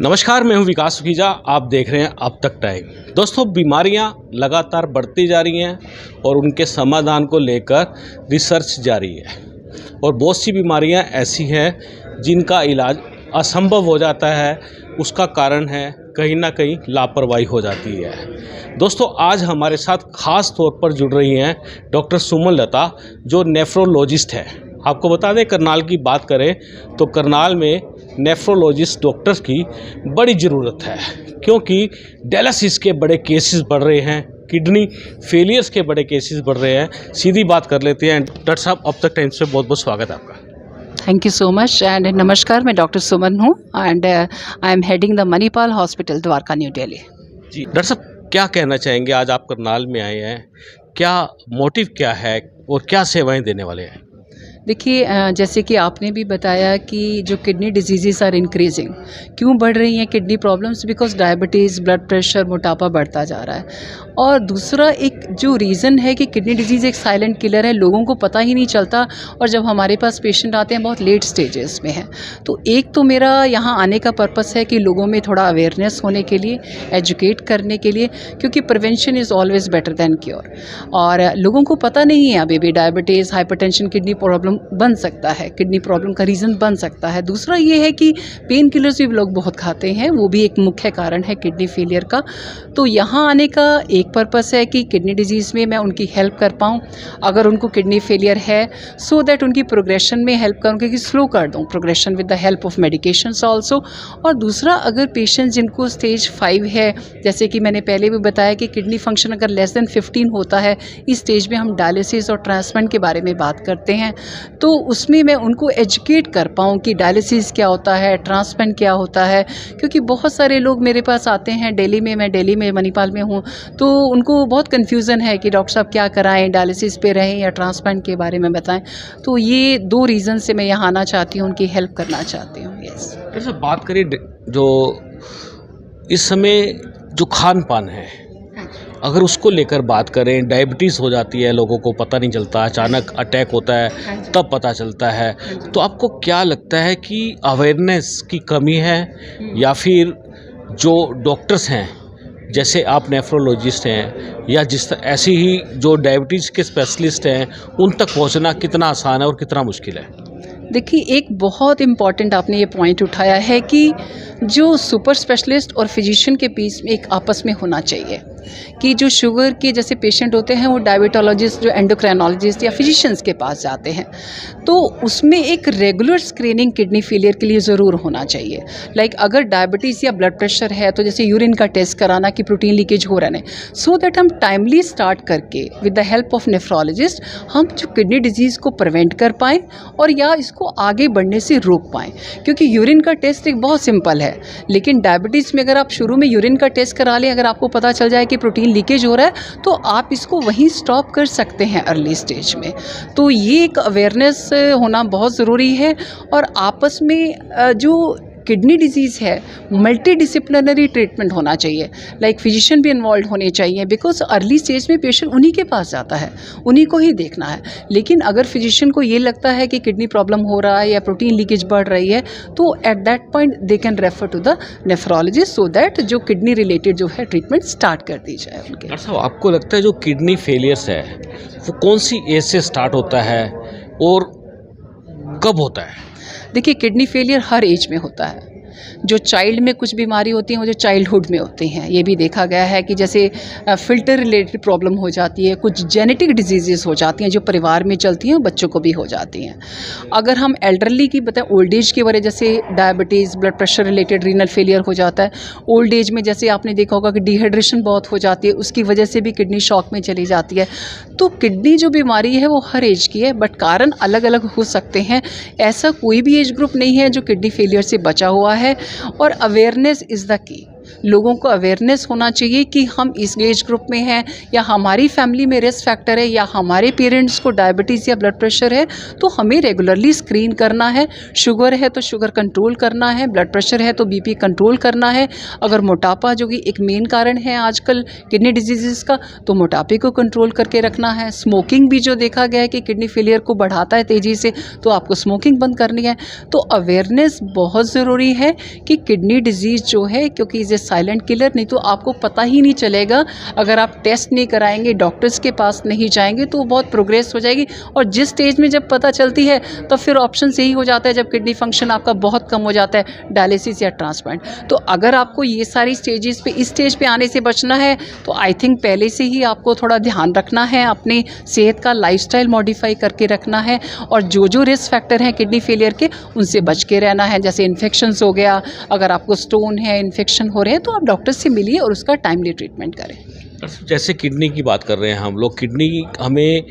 नमस्कार, मैं हूं विकास सुखीजा। आप देख रहे हैं अब तक टाइम। दोस्तों, बीमारियां लगातार बढ़ती जा रही हैं और उनके समाधान को लेकर रिसर्च जारी है और बहुत सी बीमारियां ऐसी हैं जिनका इलाज असंभव हो जाता है। उसका कारण है कहीं ना कहीं लापरवाही हो जाती है। दोस्तों, आज हमारे साथ खास तौर पर जुड़ रही हैं डॉक्टर सुमन लता, जो नेफ्रोलॉजिस्ट है। आपको बता दें, करनाल की बात करें तो करनाल में नेफ्रोलॉजिस्ट डॉक्टर्स की बड़ी ज़रूरत है, क्योंकि डायलिसिस के बड़े केसेस बढ़ रहे हैं, किडनी फेलियर्स के बड़े केसेस बढ़ रहे हैं। सीधी बात कर लेते हैं। डॉक्टर साहब, अब तक टाइम्स पे बहुत बहुत स्वागत है आपका। Thank you so much and नमस्कार। मैं डॉक्टर सुमन हूँ and I am heading the Manipal hospital, Dwarka, New Delhi. जी डॉक्टर साहब, क्या कहना चाहेंगे? आज आप करनाल में आए हैं, क्या मोटिव क्या है और क्या सेवाएं देने वाले हैं? देखिए, जैसे कि आपने भी बताया कि जो किडनी डिजीज़ आर इंक्रीजिंग, क्यों बढ़ रही हैं kidney problems? Because diabetes, blood pressure, मोटापा बढ़ता जा रहा है। और दूसरा एक जो रीज़न है कि किडनी डिजीज़ एक साइलेंट किलर है, लोगों को पता ही नहीं चलता। और जब हमारे पास पेशेंट आते हैं बहुत लेट स्टेजेस में हैं। तो एक तो मेरा यहाँ आने का पर्पस है कि लोगों में थोड़ा अवेयरनेस होने के लिए, एजुकेट करने के लिए, क्योंकि prevention is always better than cure. और लोगों को पता नहीं है अभी भी डायबिटीज़, हाइपरटेंशन किडनी प्रॉब्लम बन सकता है, किडनी प्रॉब्लम का रीज़न बन सकता है। दूसरा ये है कि पेन किलर्स भी लोग बहुत खाते हैं, वो भी एक मुख्य कारण है किडनी फेलियर का। तो यहाँ आने का एक पर्पस है कि किडनी डिजीज़ में मैं उनकी हेल्प कर पाऊँ, अगर उनको किडनी फेलियर है, सो दैट उनकी प्रोग्रेशन में हेल्प करूँ, क्योंकि स्लो कर दूँ progression with the help of medications also. और दूसरा, अगर पेशेंट जिनको स्टेज 5 है, जैसे कि मैंने पहले भी बताया कि किडनी फंक्शन अगर लेस देन 15 होता है, इस स्टेज में हम डायलिसिस और ट्रांसप्लांट के बारे में बात करते हैं। तो उसमें मैं उनको एजुकेट कर पाऊँ कि डायलिसिस क्या होता है, ट्रांसप्लांट क्या होता है। क्योंकि बहुत सारे लोग मेरे पास आते हैं दिल्ली में, मैं दिल्ली में मणिपाल में हूँ, तो उनको बहुत कन्फ्यूज़न है कि डॉक्टर साहब क्या कराएं, डायलिसिस पे रहें या ट्रांसप्लांट के बारे में बताएं। तो ये 2 रीज़न से मैं यहाँ आना चाहती हूँ, उनकी हेल्प करना चाहती हूँ। यस। जैसे बात करें जो इस समय जो खान पान है, अगर उसको लेकर बात करें, डायबिटीज़ हो जाती है, लोगों को पता नहीं चलता, अचानक अटैक होता है तब पता चलता है। तो आपको क्या लगता है कि अवेयरनेस की कमी है, या फिर जो डॉक्टर्स हैं, जैसे आप नेफ्रोलॉजिस्ट हैं, या ऐसी ही जो डायबिटीज़ के स्पेशलिस्ट हैं, उन तक पहुंचना कितना आसान है और कितना मुश्किल है? देखिए, एक बहुत इम्पॉर्टेंट आपने ये पॉइंट उठाया है कि जो सुपर स्पेशलिस्ट और फिजिशियन के बीच में एक आपस में होना चाहिए, कि जो शुगर के जैसे पेशेंट होते हैं वो डायबिटोलॉजिस्ट, जो एंडोक्राइनोलॉजिस्ट या फिजिशियंस के पास जाते हैं, तो उसमें एक रेगुलर स्क्रीनिंग किडनी फेलियर के लिए ज़रूर होना चाहिए। लाइक अगर डायबिटीज़ या ब्लड प्रेशर है तो जैसे यूरिन का टेस्ट कराना कि प्रोटीन लीकेज हो रहा है, सो दैट हम टाइमली स्टार्ट करके with the help of nephrologist हम जो किडनी डिजीज़ को प्रिवेंट कर पाएँ और या इसको आगे बढ़ने से रोक पाएँ। क्योंकि यूरिन का टेस्ट एक बहुत सिंपल है, लेकिन डायबिटीज़ में अगर आप शुरू में यूरिन का टेस्ट करा लें, अगर आपको पता चल जाए कि प्रोटीन लीकेज हो रहा है, तो आप इसको वहीं स्टॉप कर सकते हैं अर्ली स्टेज में। तो ये एक अवेयरनेस होना बहुत ज़रूरी है। और आपस में जो किडनी डिजीज़ है, मल्टी डिसिप्लिनरी ट्रीटमेंट होना चाहिए। लाइक फिजिशियन भी इन्वॉल्व होने चाहिए, बिकॉज अर्ली स्टेज में पेशेंट उन्हीं के पास जाता है, उन्हीं को ही देखना है। लेकिन अगर फिजिशियन को ये लगता है कि किडनी प्रॉब्लम हो रहा है या प्रोटीन लीकेज बढ़ रही है, तो at that point they can refer to the nephrologist, so that जो किडनी रिलेटेड जो है ट्रीटमेंट स्टार्ट कर दी जाए उनके। डॉक्टर साहब, आपको लगता है जो किडनी फेलियर्स है वो कौन सी एज से स्टार्ट होता है और कब होता है? देखिए, किडनी फेलियर हर एज में होता है। जो चाइल्ड में कुछ बीमारी होती हैं वो जो चाइल्डहुड में होती हैं, ये भी देखा गया है कि जैसे फिल्टर रिलेटेड प्रॉब्लम हो जाती है, कुछ जेनेटिक डिजीज़ेस हो जाती हैं जो परिवार में चलती हैं, बच्चों को भी हो जाती हैं। अगर हम एल्डरली की बताएं, ओल्ड एज की वजह, जैसे diabetes, blood pressure related renal failure हो जाता है। ओल्ड एज में जैसे आपने देखा होगा कि डिहाइड्रेशन बहुत हो जाती है, उसकी वजह से भी किडनी शॉक में चली जाती है। तो किडनी जो बीमारी है वो हर एज की है, बट कारण अलग अलग हो सकते हैं। ऐसा कोई भी एज ग्रुप नहीं है जो किडनी फेलियर से बचा हुआ है। और अवेयरनेस इज़ द की। लोगों को अवेयरनेस होना चाहिए कि हम इस एज ग्रुप में हैं या हमारी फैमिली में रिस्क फैक्टर है या हमारे पेरेंट्स को डायबिटीज़ या ब्लड प्रेशर है, तो हमें रेगुलरली स्क्रीन करना है। शुगर है तो शुगर कंट्रोल करना है, ब्लड प्रेशर है तो बीपी कंट्रोल करना है। अगर मोटापा जो कि एक मेन कारण है आजकल किडनी डिजीज़ का, तो मोटापे को कंट्रोल करके रखना है। स्मोकिंग भी जो देखा गया है कि किडनी फेलियर को बढ़ाता है तेज़ी से, तो आपको स्मोकिंग बंद करनी है। तो अवेयरनेस बहुत ज़रूरी है कि किडनी डिजीज़ जो है, क्योंकि इज़ ए साइलेंट किलर, नहीं तो आपको पता ही नहीं चलेगा। अगर आप टेस्ट नहीं कराएंगे, डॉक्टर्स के पास नहीं जाएंगे, तो बहुत प्रोग्रेस हो जाएगी। और जिस स्टेज में जब पता चलती है तो फिर ऑप्शन यही हो जाता है, जब किडनी फंक्शन आपका बहुत कम हो जाता है, डायलिसिस या ट्रांसप्लांट। तो अगर आपको ये सारी स्टेजेस पे, इस स्टेज पे आने से बचना है, तो आई थिंक पहले से ही आपको थोड़ा ध्यान रखना है, अपनी सेहत का लाइफस्टाइल मॉडिफाई करके रखना है। और जो जो रिस्क फैक्टर हैं किडनी फेलियर के, उनसे बच के रहना है। जैसे इन्फेक्शंस हो गया, अगर आपको स्टोन है, इन्फेक्शन हो रहे हैं, तो आप डॉक्टर से मिलिए और उसका टाइमली ट्रीटमेंट करें। जैसे किडनी की बात कर रहे हैं हम लोग, किडनी हमें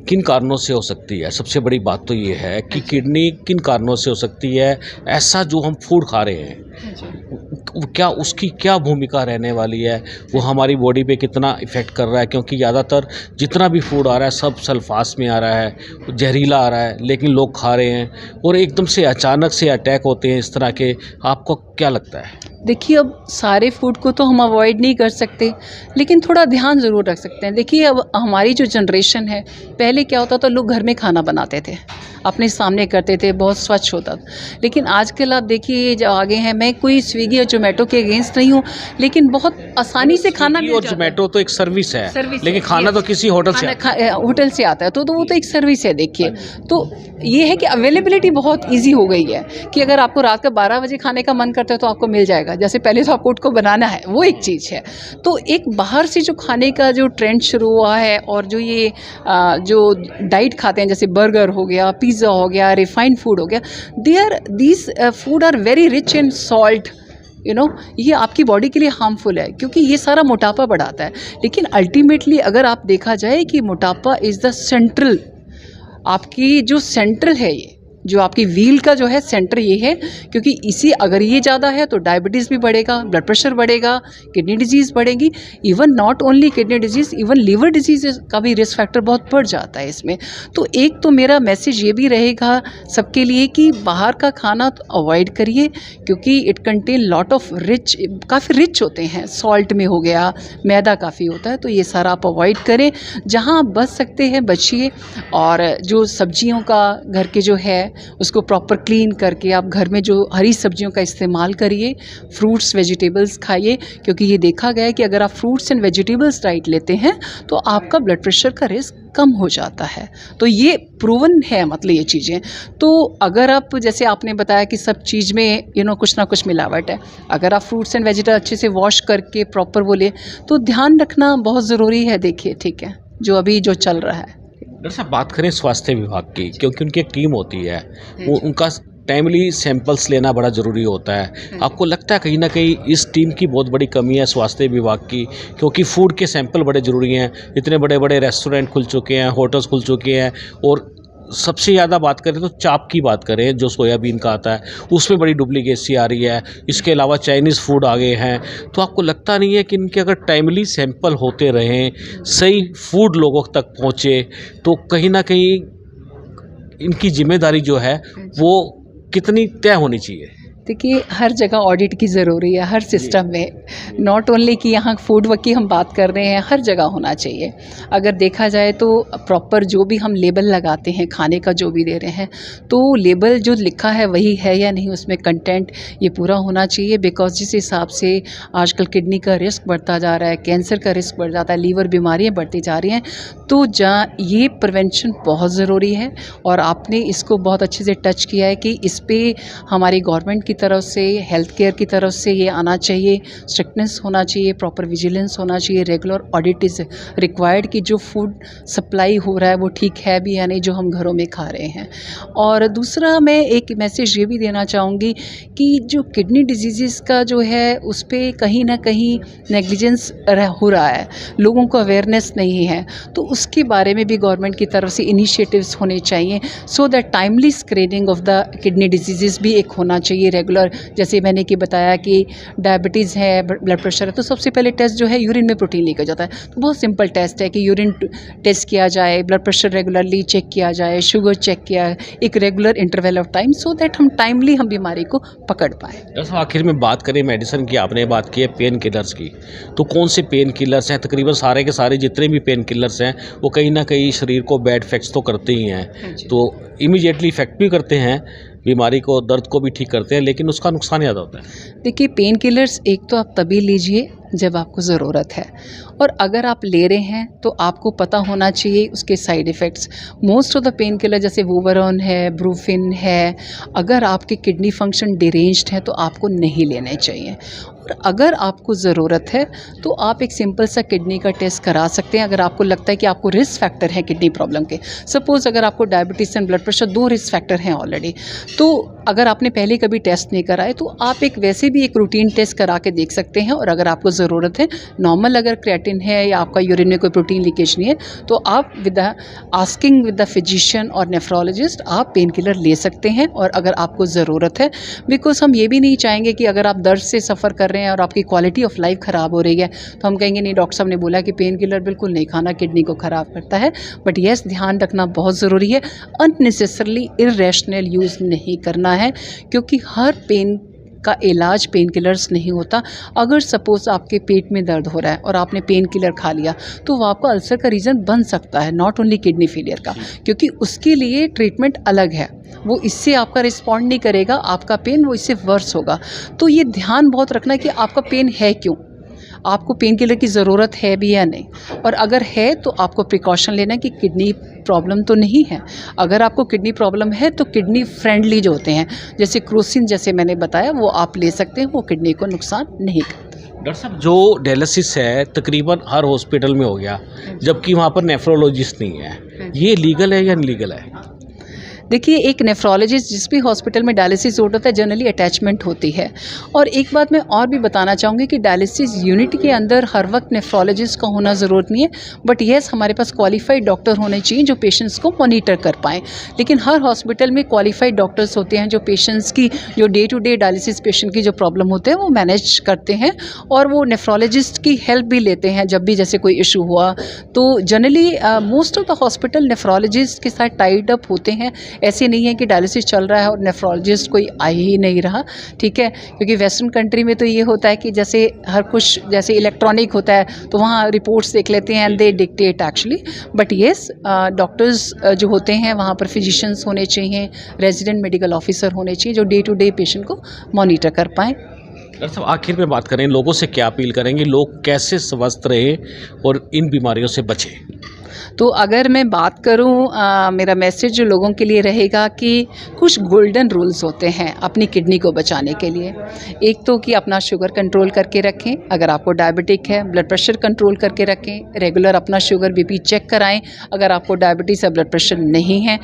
किन कारणों से हो सकती है? सबसे बड़ी बात तो ये है कि किडनी किन कारणों से हो सकती है? ऐसा जो हम फूड खा रहे हैं, क्या उसकी क्या भूमिका रहने वाली है? वो हमारी बॉडी पे कितना इफ़ेक्ट कर रहा है? क्योंकि ज़्यादातर जितना भी फूड आ रहा है सब सल्फास में आ रहा है, जहरीला आ रहा है, लेकिन लोग खा रहे हैं और एकदम से अचानक से अटैक होते हैं इस तरह के। आपको क्या लगता है? देखिए, अब सारे फूड को तो हम अवॉइड नहीं कर सकते, लेकिन थोड़ा ध्यान ज़रूर रख सकते हैं। देखिए, अब हमारी जो जनरेशन है, पहले क्या होता था, लोग घर में खाना बनाते थे, अपने सामने करते थे, बहुत स्वच्छ होता था। लेकिन आजकल आप देखिए जो आगे हैं, मैं कोई स्विगी और जोमेटो के अगेंस्ट नहीं हूँ, लेकिन बहुत आसानी से खाना मिल और जाता है। जोमेटो तो एक सर्विस है, लेकिन है, खाना तो किसी होटल से होटल से आता है, तो वो तो एक सर्विस है। देखिए, तो ये है कि अवेलेबिलिटी बहुत इजी हो गई है कि अगर आपको रात का 12 बजे खाने का मन करता है तो आपको मिल जाएगा। जैसे पहले तो आपको उनको बनाना है, वो एक चीज़ है। तो एक बाहर से जो खाने का जो ट्रेंड शुरू हुआ है, और जो ये जो डाइट खाते हैं, जैसे बर्गर हो गया, पिज़्ज़ा हो गया, रिफाइंड फूड हो गया, these food are very rich in salt, ये आपकी बॉडी के लिए हार्मफुल है, क्योंकि ये सारा मोटापा बढ़ाता है। लेकिन अल्टीमेटली अगर आप देखा जाए कि मोटापा इज़ द सेंट्रल, आपकी जो सेंट्रल है, ये जो आपकी व्हील का जो है सेंटर ये है, क्योंकि इसी अगर ये ज़्यादा है तो डायबिटीज़ भी बढ़ेगा, ब्लड प्रेशर बढ़ेगा, किडनी डिजीज़ बढ़ेगी। Even not only kidney disease, even liver disease का भी रिस्क फैक्टर बहुत बढ़ जाता है इसमें। तो एक तो मेरा मैसेज ये भी रहेगा सबके लिए कि बाहर का खाना तो अवॉइड करिए, क्योंकि it contain lot of rich, काफ़ी रिच होते हैं, सॉल्ट में हो गया, मैदा काफ़ी होता है, तो ये सारा आप अवॉइड करें। जहाँ आप बच सकते हैं बचिए, और जो सब्जियों का घर के जो है उसको प्रॉपर क्लीन करके आप घर में जो हरी सब्जियों का इस्तेमाल करिए, फ्रूट्स वेजिटेबल्स खाइए, क्योंकि ये देखा गया है कि अगर आप फ्रूट्स एंड वेजिटेबल्स डाइट लेते हैं तो आपका ब्लड प्रेशर का रिस्क कम हो जाता है। तो ये प्रूवन है, मतलब ये चीज़ें। तो अगर आप, जैसे आपने बताया कि सब चीज़ में कुछ ना कुछ मिलावट है, अगर आप फ्रूट्स एंड वेजिटेबल अच्छे से वॉश करके प्रॉपर वो लें तो ध्यान रखना बहुत ज़रूरी है। देखिए, ठीक है, जो अभी जो चल रहा है। डॉक्टर साहब, बात करें स्वास्थ्य विभाग की, क्योंकि उनकी एक टीम होती है, वो उनका टाइमली सैंपल्स लेना बड़ा ज़रूरी होता है। आपको लगता है कहीं ना कहीं इस टीम की बहुत बड़ी कमी है स्वास्थ्य विभाग की? क्योंकि फूड के सैंपल बड़े ज़रूरी हैं, इतने बड़े बड़े रेस्टोरेंट खुल चुके हैं, होटल्स खुल चुके हैं, और सबसे ज़्यादा बात करें तो चाप की बात करें, जो सोयाबीन का आता है, उसमें बड़ी डुप्लीकेसी आ रही है। इसके अलावा चाइनीज़ फूड आ गए हैं। तो आपको लगता नहीं है कि इनके अगर टाइमली सैंपल होते रहें, सही फूड लोगों तक पहुँचे, तो कहीं ना कहीं इनकी जिम्मेदारी जो है वो कितनी तय होनी चाहिए? देखिए, हर जगह ऑडिट की ज़रूरी है, हर सिस्टम में, नॉट ओनली कि यहाँ फूड वर्क की हम बात कर रहे हैं, हर जगह होना चाहिए। अगर देखा जाए तो प्रॉपर जो भी हम लेबल लगाते हैं खाने का, जो भी दे रहे हैं, तो लेबल जो लिखा है वही है या नहीं, उसमें कंटेंट ये पूरा होना चाहिए। बिकॉज जिस हिसाब से आजकल किडनी का रिस्क बढ़ता जा रहा है, कैंसर का रिस्क बढ़ जाता है, लीवर बीमारियाँ बढ़ती जा रही हैं, तो ये प्रिवेंशन बहुत ज़रूरी है। और आपने इसको बहुत अच्छे से टच किया है कि इस पर हमारी गवर्नमेंट की तरफ से, हेल्थ केयर की तरफ से ये आना चाहिए, स्ट्रिक्टनेस होना चाहिए, प्रॉपर विजिलेंस होना चाहिए, रेगुलर ऑडिट इज़ रिक्वायर्ड कि जो फूड सप्लाई हो रहा है वो ठीक है भी या नहीं, जो हम घरों में खा रहे हैं। और दूसरा, मैं एक मैसेज ये भी देना चाहूँगी कि जो किडनी डिजीज़ का जो है उस पर कहीं ना कहीं नेग्लिजेंस हो रहा है, लोगों को अवेयरनेस नहीं है, तो उसके बारे में भी गवर्नमेंट की तरफ से इनिशिएटिव्स होने चाहिए, so that timely screening of the kidney disease भी एक होना चाहिए रेगुलर, जैसे मैंने कि बताया कि डायबिटीज़ है, ब्लड प्रेशर है, तो सबसे पहले टेस्ट जो है यूरिन में प्रोटीन लीकेज होता है। तो बहुत सिंपल टेस्ट है कि यूरिन टेस्ट किया जाए, ब्लड प्रेशर रेगुलरली चेक किया जाए, शुगर चेक किया, एक regular interval of time, so that हम टाइमली हम बीमारी को पकड़ पाएँ। दरअसल आखिर में बात करें मेडिसिन की, आपने बात की है पेन किलर्स की, तो कौन से पेन किलर्स हैं? तकरीबन सारे के सारे जितने भी पेन किलर्स हैं वो कहीं ना कहीं शरीर को बैड इफेक्ट्स तो करते ही हैं, तो इमीडिएटली इफेक्ट भी करते हैं, बीमारी को, दर्द को भी ठीक करते हैं, लेकिन उसका नुकसान ज़्यादा होता है। देखिए, पेन किलर्स एक तो आप तभी लीजिए जब आपको ज़रूरत है, और अगर आप ले रहे हैं तो आपको पता होना चाहिए उसके side effects. Most of the pain killer जैसे वोवरॉन है, ब्रूफिन है, अगर आपके किडनी फंक्शन डिरेंज्ड है तो आपको नहीं लेने चाहिए। और अगर आपको ज़रूरत है तो आप एक सिंपल सा किडनी का टेस्ट करा सकते हैं अगर आपको लगता है कि आपको रिस्क फैक्टर है किडनी प्रॉब्लम के। सपोज़ अगर आपको diabetes and blood pressure 2 risk factor हैं ऑलरेडी, तो अगर आपने पहले कभी टेस्ट नहीं कराए तो आप एक वैसे भी एक रूटीन टेस्ट करा के देख सकते हैं। और अगर आपको ज़रूरत है, नॉर्मल अगर क्रिएटिन है या आपका यूरिन में कोई प्रोटीन लीकेज नहीं है, तो आप with asking with the physician और नेफ्रोलॉजिस्ट आप पेन किलर ले सकते हैं। और अगर आपको ज़रूरत है, बिकॉज हम ये भी नहीं चाहेंगे कि अगर आप दर्द से सफ़र कर रहे हैं और आपकी क्वालिटी ऑफ लाइफ ख़राब हो रही है तो हम कहेंगे नहीं, डॉक्टर साहब ने बोला कि पेन किलर बिल्कुल नहीं खाना, किडनी को ख़राब करता है। बट येस, ध्यान रखना बहुत ज़रूरी है, अननेसेसरली इर्रेशनल यूज़ नहीं करना है, क्योंकि हर पेन का इलाज पेन किलर्स नहीं होता। अगर सपोज़ आपके पेट में दर्द हो रहा है और आपने पेन किलर खा लिया तो वो आपका अल्सर का रीज़न बन सकता है, नॉट ओनली किडनी फेलियर का, क्योंकि उसके लिए ट्रीटमेंट अलग है। वो इससे आपका रिस्पॉन्ड नहीं करेगा, आपका पेन वो इससे वर्स होगा। तो ये ध्यान बहुत रखना है कि आपका पेन है क्यों, आपको पेन किलर की ज़रूरत है भी या नहीं, और अगर है तो आपको प्रिकॉशन लेना है कि किडनी प्रॉब्लम तो नहीं है। अगर आपको किडनी प्रॉब्लम है तो किडनी फ्रेंडली जो होते हैं, जैसे क्रोसिन जैसे मैंने बताया, वो आप ले सकते हैं, वो किडनी को नुकसान नहीं करते। डॉक्टर साहब, जो डायलिसिस है तकरीबन हर हॉस्पिटल में हो गया, जबकि वहाँ पर नेफ्रोलॉजिस्ट नहीं है, ये लीगल है या इनलीगल है? देखिए, एक नेफ्रोलॉजिस्ट जिस भी हॉस्पिटल में डायलिसिस यूनिट होता है जनरली अटैचमेंट होती है। और एक बात मैं और भी बताना चाहूँगी कि डायलिसिस यूनिट के अंदर हर वक्त नेफ्रोलॉजिस्ट का होना ज़रूरत नहीं है, बट येस हमारे पास क्वालिफाइड डॉक्टर होने चाहिए जो पेशेंट्स को मॉनिटर कर पाएँ। लेकिन हर हॉस्पिटल में क्वालिफाइड डॉक्टर्स होते हैं जो पेशेंट्स की जो day to day dialysis patient की जो प्रॉब्लम होते हैं वो मैनेज करते हैं, और वो नेफ्रोलॉजिस्ट की हेल्प भी लेते हैं जब भी जैसे कोई इशू हुआ। तो generally most of the hospital nephrologist के साथ टाइड अप होते हैं। ऐसे नहीं है कि डायलिसिस चल रहा है और नेफ्रोलॉजिस्ट कोई आ ही नहीं रहा, ठीक है, क्योंकि वेस्टर्न कंट्री में तो ये होता है कि जैसे हर कुछ जैसे इलेक्ट्रॉनिक होता है तो वहाँ रिपोर्ट्स देख लेते हैं and they dictate actually. But yes, doctors जो होते हैं वहाँ पर फिजिशियंस होने चाहिए, रेजिडेंट मेडिकल ऑफिसर होने चाहिए जो डे टू डे पेशेंट को मॉनिटर कर पाएँ। डॉक्टर साहब, आखिर में बात करें, लोगों से क्या अपील करेंगे, लोग कैसे स्वस्थ रहें और इन बीमारियों से बचें? तो अगर मैं बात करूं, मेरा मैसेज जो लोगों के लिए रहेगा कि कुछ गोल्डन रूल्स होते हैं अपनी किडनी को बचाने के लिए। एक तो कि अपना शुगर कंट्रोल करके रखें, अगर आपको डायबिटिक है, ब्लड प्रेशर कंट्रोल करके रखें, रेगुलर अपना शुगर बीपी चेक कराएं अगर आपको डायबिटीज़ या ब्लड प्रेशर नहीं है।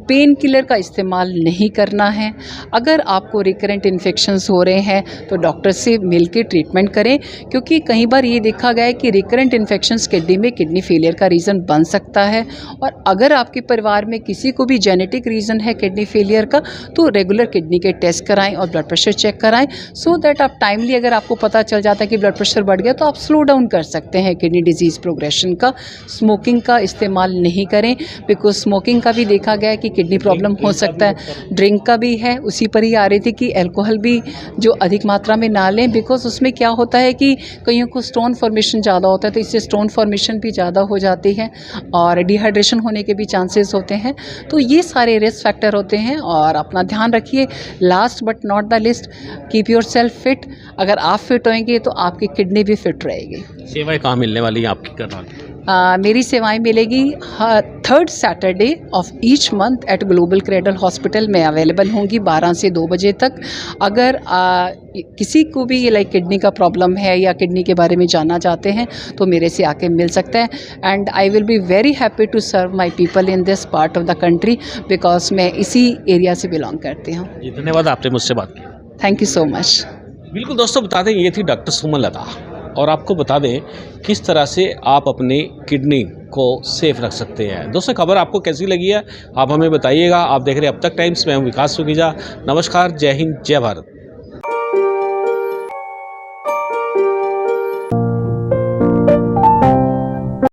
पेन किलर का इस्तेमाल नहीं करना है। अगर आपको रिकरेंट इन्फेक्शंस हो रहे हैं तो डॉक्टर से मिल के ट्रीटमेंट करें, क्योंकि कई बार ये देखा गया है कि रिकरेंट इन्फेक्शंस किडनी में किडनी फेलियर का रीज़न बन सकता है। और अगर आपके परिवार में किसी को भी जेनेटिक रीज़न है किडनी फेलियर का तो रेगुलर किडनी के टेस्ट कराएं और ब्लड प्रेशर चेक कराएं, सो दैट आप टाइमली, अगर आपको पता चल जाता है कि ब्लड प्रेशर बढ़ गया तो आप स्लो डाउन कर सकते हैं किडनी डिजीज़ प्रोग्रेशन का। स्मोकिंग का इस्तेमाल नहीं करें, बिकॉज स्मोकिंग का भी देखा गया है कि किडनी प्रॉब्लम हो सकता है। ड्रिंक का भी है, उसी पर ही आ रही थी कि अल्कोहल भी जो अधिक मात्रा में ना लें, बिकॉज उसमें क्या होता है कि कईयों को स्टोन फॉर्मेशन ज़्यादा होता है तो इससे स्टोन फॉर्मेशन भी ज़्यादा हो जाती है और डिहाइड्रेशन होने के भी चांसेस होते हैं। तो ये सारे रिस्क फैक्टर होते हैं और अपना ध्यान रखिए। Last but not the list, keep your self fit. अगर आप फिट होंगे तो आपकी किडनी भी फिट रहेगी। सेवाएं कहाँ मिलने वाली हैं आपकी करवाने? मेरी सेवाएं मिलेगी 3rd Saturday of each month eight global cradle hospital में अवेलेबल होंगी 12 से 2 बजे तक। अगर किसी को भी ये लाइक किडनी का प्रॉब्लम है या किडनी के बारे में जानना चाहते हैं तो मेरे से आके मिल सकता है, and I will be very happy to serve my people in this part of the country, because मैं इसी एरिया से बिलोंग करती हूँ। धन्यवाद, आपने मुझसे बात की। Thank you so much. बिल्कुल दोस्तों, बता दें ये थी डॉक्टर सुमनलता, और आपको बता दें किस तरह से आप अपनी किडनी को सेफ रख सकते हैं। दोस्तों, खबर आपको कैसी लगी है आप हमें बताइएगा। आप देख रहे हैं अब तक टाइम्स में, हूं विकास सुखीजा। नमस्कार, जय हिंद, जय भारत।